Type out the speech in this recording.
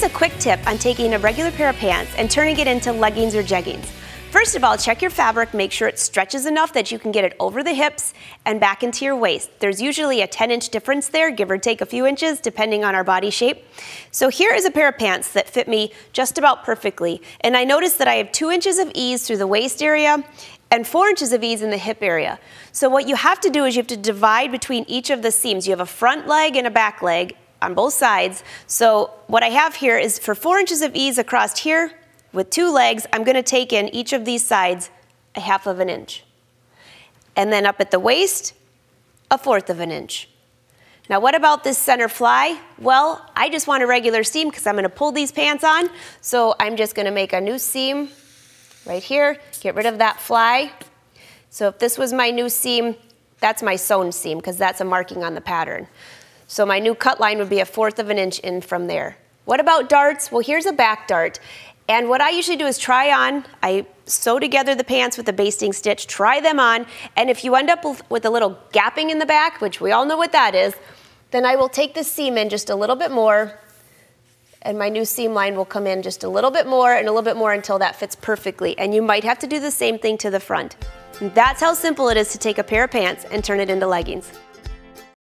Here's a quick tip on taking a regular pair of pants and turning it into leggings or jeggings. First of all, check your fabric, make sure it stretches enough that you can get it over the hips and back into your waist. There's usually a 10-inch difference there, give or take a few inches, depending on our body shape. So here is a pair of pants that fit me just about perfectly. And I noticed that I have 2 inches of ease through the waist area and 4 inches of ease in the hip area. So what you have to do is you have to divide between each of the seams. You have a front leg and a back leg on both sides. So what I have here is for 4 inches of ease across here, with 2 legs, I'm going to take in each of these sides a 1/2 inch. And then up at the waist, a 1/4 inch. Now what about this center fly? Well, I just want a regular seam because I'm going to pull these pants on. So I'm just going to make a new seam right here, get rid of that fly. So if this was my new seam, that's my sewn seam because that's a marking on the pattern. So my new cut line would be a 1/4 inch in from there. What about darts? Well, here's a back dart. And what I usually do is try on, I sew together the pants with a basting stitch, try them on, and if you end up with a little gapping in the back, which we all know what that is, then I will take the seam in just a little bit more, and my new seam line will come in just a little bit more and a little bit more until that fits perfectly. And you might have to do the same thing to the front. And that's how simple it is to take a pair of pants and turn it into leggings.